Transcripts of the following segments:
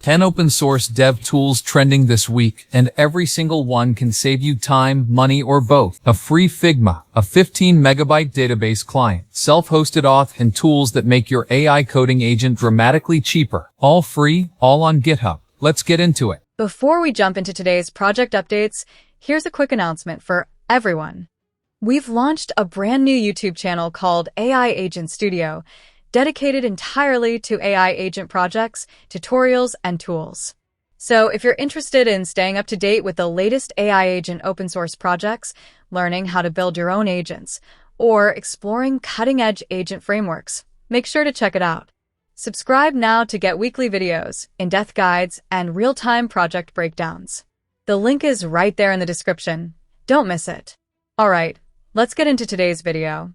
10 open source dev tools trending this week, and every single one can save you time, money, or both. A free Figma, a 15 megabyte database client, self-hosted auth, and tools that make your AI coding agent dramatically cheaper. All free, all on GitHub. Let's get into it. Before we jump into today's project updates, here's a quick announcement for everyone. We've launched a brand new YouTube channel called AI Agent Studio, dedicated entirely to AI agent projects, tutorials, and tools. So if you're interested in staying up to date with the latest AI agent open source projects, learning how to build your own agents, or exploring cutting-edge agent frameworks, make sure to check it out. Subscribe now to get weekly videos, in-depth guides, and real-time project breakdowns. The link is right there in the description. Don't miss it. All right, let's get into today's video.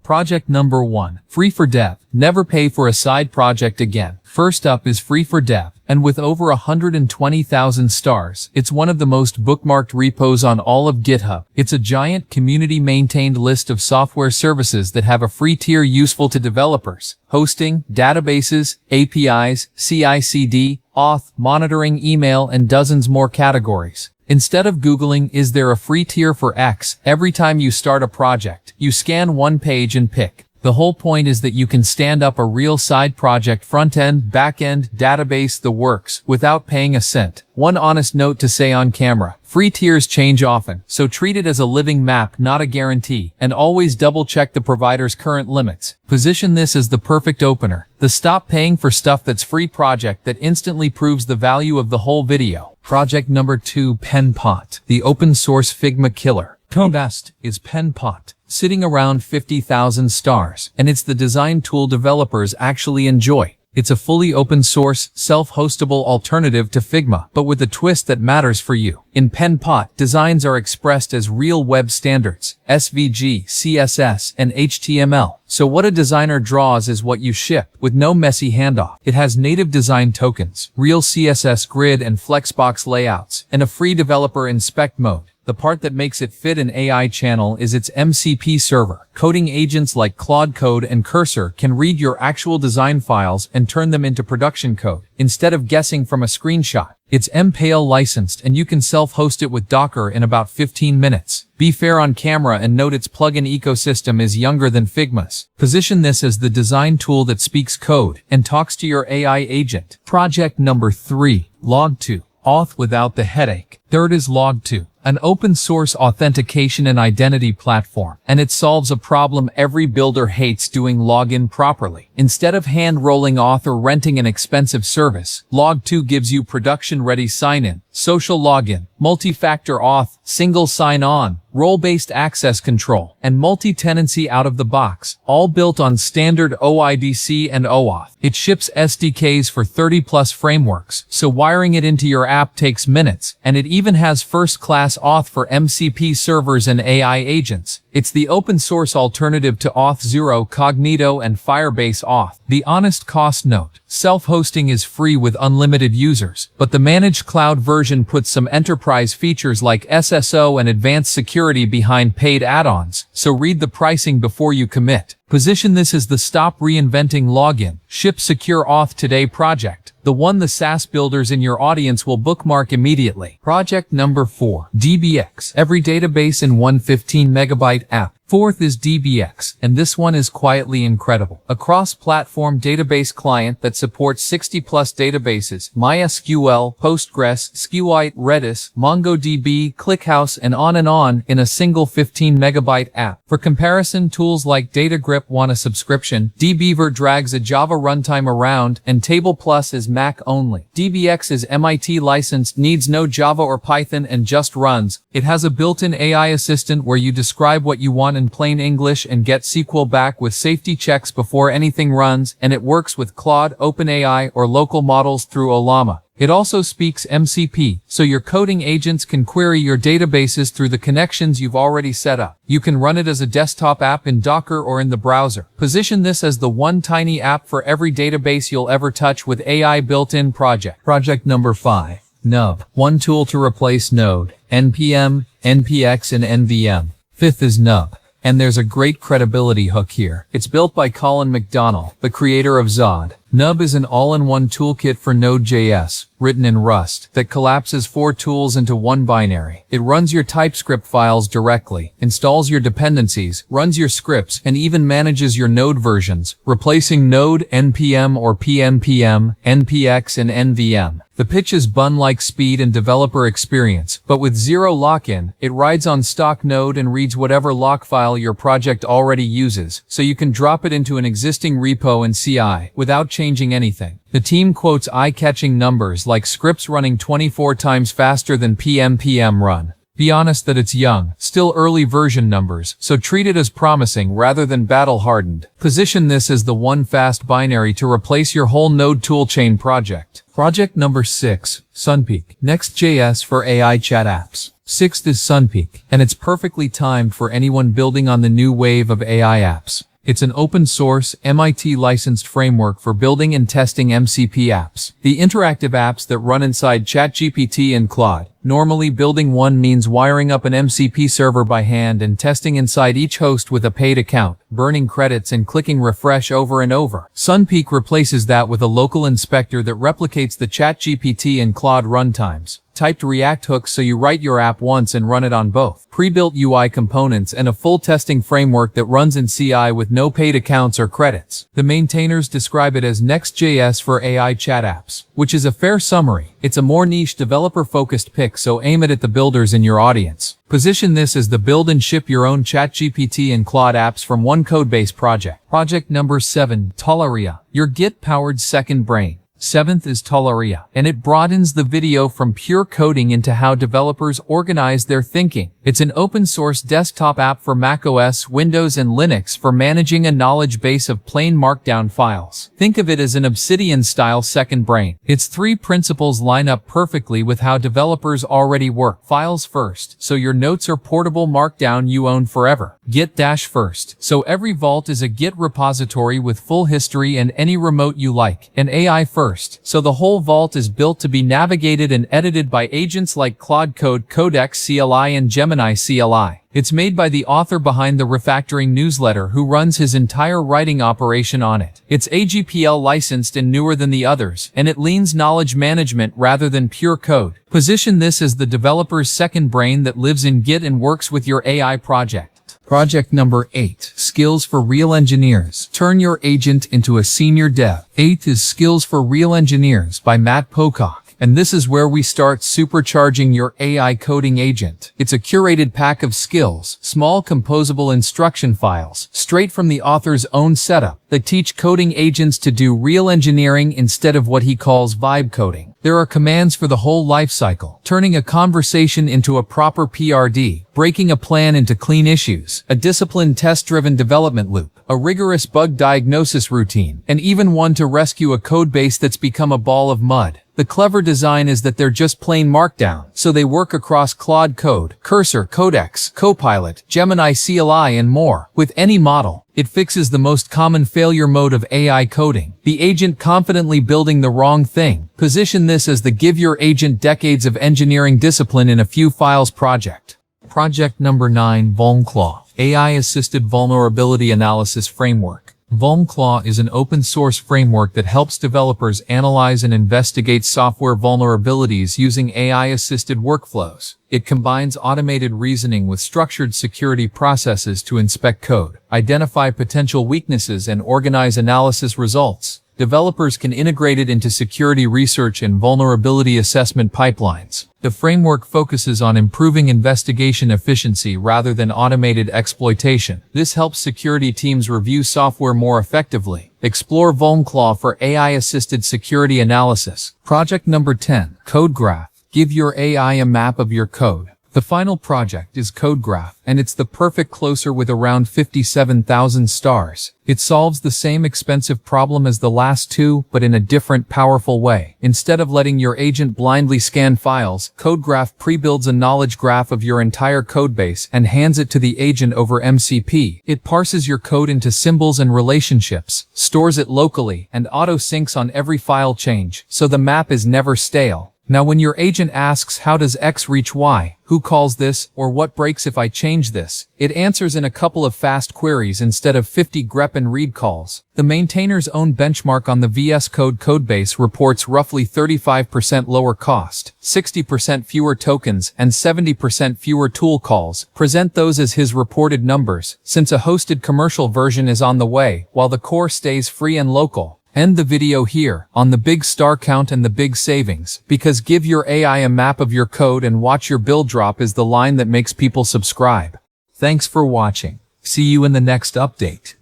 Project number 1. Free for Dev. Never pay for a side project again. First up is Free for Dev, and with over 120,000 stars, it's one of the most bookmarked repos on all of GitHub. It's a giant community-maintained list of software services that have a free tier useful to developers: hosting, databases, APIs, CI/CD, auth, monitoring, email, and dozens more categories. Instead of Googling, "Is there a free tier for X?" every time you start a project, you scan one page and pick. The whole point is that you can stand up a real side project, front-end, back-end, database, the works, without paying a cent. One honest note to say on camera: free tiers change often, so treat it as a living map, not a guarantee, and always double-check the provider's current limits. Position this as the perfect opener, the stop paying for stuff that's free project that instantly proves the value of the whole video. Project number 2, Penpot, the open source Figma killer. Best is Penpot, sitting around 50,000 stars, and it's the design tool developers actually enjoy. It's a fully open source, self-hostable alternative to Figma, but with a twist that matters for you. In Penpot, designs are expressed as real web standards, SVG, CSS, and HTML. So what a designer draws is what you ship, with no messy handoff. It has native design tokens, real CSS grid and flexbox layouts, and a free developer inspect mode. The part that makes it fit an AI channel is its MCP server. Coding agents like Claude Code and Cursor can read your actual design files and turn them into production code, instead of guessing from a screenshot. It's MPAL licensed, and you can self-host it with Docker in about 15 minutes. Be fair on camera and note its plugin ecosystem is younger than Figma's. Position this as the design tool that speaks code and talks to your AI agent. Project number 3, Logto, auth without the headache. Third is Logto, an open source authentication and identity platform, and it solves a problem every builder hates: doing login properly. Instead of hand-rolling auth or renting an expensive service, Logto gives you production-ready sign-in, social login, multi-factor auth, single sign-on, role-based access control, and multi-tenancy out of the box, all built on standard OIDC and OAuth. It ships SDKs for 30+ frameworks, so wiring it into your app takes minutes, and it even has first-class auth for MCP servers and AI agents. It's the open-source alternative to Auth0, Cognito, and Firebase Auth. The honest cost note: self-hosting is free with unlimited users, but the managed cloud version puts some enterprise features like SSO and advanced security behind paid add-ons, so read the pricing before you commit. Position this as the stop reinventing login, ship secure auth today project, the one the SaaS builders in your audience will bookmark immediately. Project number 4, DBX, every database in one 15 megabyte app. Fourth is DBX, and this one is quietly incredible. A cross-platform database client that supports 60+ databases: MySQL, Postgres, SQLite, Redis, MongoDB, ClickHouse, and on, in a single 15 megabyte app. For comparison, tools like DataGraph want a subscription, dbeaver drags a Java runtime around, and Table Plus is Mac only. DBX is MIT licensed, needs no Java or Python, and just runs. It has a built-in AI assistant where you describe what you want in plain English and get SQL back with safety checks before anything runs, and it works with Claude, OpenAI, or local models through Ollama. It also speaks MCP, so your coding agents can query your databases through the connections you've already set up. You can run it as a desktop app in Docker or in the browser. Position this as the one tiny app for every database you'll ever touch with AI built-in project. Project number 5, Nub, one tool to replace Node, NPM, NPX, and NVM. Fifth is Nub. And there's a great credibility hook here. It's built by Colin McDonnell, the creator of Zod. Nub is an all-in-one toolkit for Node.js, written in Rust, that collapses 4 tools into one binary. It runs your TypeScript files directly, installs your dependencies, runs your scripts, and even manages your Node versions, replacing Node, NPM or PNPM, NPX, and NVM. The pitch is bun-like speed and developer experience, but with zero lock-in, it rides on stock Node and reads whatever lock file your project already uses, so you can drop it into an existing repo and CI without changing anything. The team quotes eye-catching numbers like scripts running 24 times faster than PNPM run. Be honest that it's young, still early version numbers, so treat it as promising rather than battle-hardened. Position this as the one fast binary to replace your whole Node toolchain project. Project number 6, Sunpeak. Next.js for AI chat apps. 6th is Sunpeak, and it's perfectly timed for anyone building on the new wave of AI apps. It's an open-source, MIT-licensed framework for building and testing MCP apps. The interactive apps that run inside ChatGPT and Claude. Normally, building one means wiring up an MCP server by hand and testing inside each host with a paid account, burning credits and clicking refresh over and over. Sunpeak replaces that with a local inspector that replicates the ChatGPT and Claude runtimes. Typed React hooks so you write your app once and run it on both. Pre-built UI components and a full testing framework that runs in CI with no paid accounts or credits. The maintainers describe it as Next.js for AI chat apps, which is a fair summary. It's a more niche developer-focused pick, so aim it at the builders in your audience. Position this as the build and ship your own ChatGPT and Claude apps from one codebase project. Project number 7, Tolaria, your Git-powered second brain. 7th is Tolaria, and it broadens the video from pure coding into how developers organize their thinking. It's an open-source desktop app for macOS, Windows, and Linux for managing a knowledge base of plain markdown files. Think of it as an Obsidian-style second brain. Its 3 principles line up perfectly with how developers already work. Files first, so your notes are portable markdown you own forever. Git-first, so every vault is a Git repository with full history and any remote you like. And AI first, so the whole vault is built to be navigated and edited by agents like Claude Code, Codex CLI, and Gemini CLI. It's made by the author behind the refactoring newsletter who runs his entire writing operation on it. It's AGPL licensed and newer than the others, and it leans knowledge management rather than pure code. Position this as the developer's second brain that lives in Git and works with your AI project. Project number 8, Skills for Real Engineers. Turn your agent into a senior dev. 8th is Skills for Real Engineers by Matt Pocock. And this is where we start supercharging your AI coding agent. It's a curated pack of skills, small composable instruction files, straight from the author's own setup, that teach coding agents to do real engineering instead of what he calls vibe coding. There are commands for the whole lifecycle, turning a conversation into a proper PRD, breaking a plan into clean issues, a disciplined test-driven development loop, a rigorous bug diagnosis routine, and even one to rescue a codebase that's become a ball of mud. The clever design is that they're just plain markdown, so they work across Claude Code, Cursor, Codex, Copilot, Gemini CLI, and more. With any model, it fixes the most common failure mode of AI coding, the agent confidently building the wrong thing. Position this as the give your agent decades of engineering discipline in a few files project. Project number 9, VulnClaw, AI-assisted vulnerability analysis framework. VulnClaw is an open-source framework that helps developers analyze and investigate software vulnerabilities using AI-assisted workflows. It combines automated reasoning with structured security processes to inspect code, identify potential weaknesses, and organize analysis results. Developers can integrate it into security research and vulnerability assessment pipelines. The framework focuses on improving investigation efficiency rather than automated exploitation. This helps security teams review software more effectively. Explore VulnClaw for AI-assisted security analysis. Project number 10, CodeGraph. Give your AI a map of your code. The final project is CodeGraph, and it's the perfect closer with around 57,000 stars. It solves the same expensive problem as the last two, but in a different, powerful way. Instead of letting your agent blindly scan files, CodeGraph pre-builds a knowledge graph of your entire codebase and hands it to the agent over MCP. It parses your code into symbols and relationships, stores it locally, and auto-syncs on every file change, so the map is never stale. Now when your agent asks how does X reach Y, who calls this, or what breaks if I change this, it answers in a couple of fast queries instead of 50 grep and read calls. The maintainer's own benchmark on the VS Code codebase reports roughly 35% lower cost, 60% fewer tokens, and 70% fewer tool calls. Present those as his reported numbers, since a hosted commercial version is on the way, while the core stays free and local. End the video here, on the big star count and the big savings, because give your AI a map of your code and watch your bill drop is the line that makes people subscribe. Thanks for watching. See you in the next update.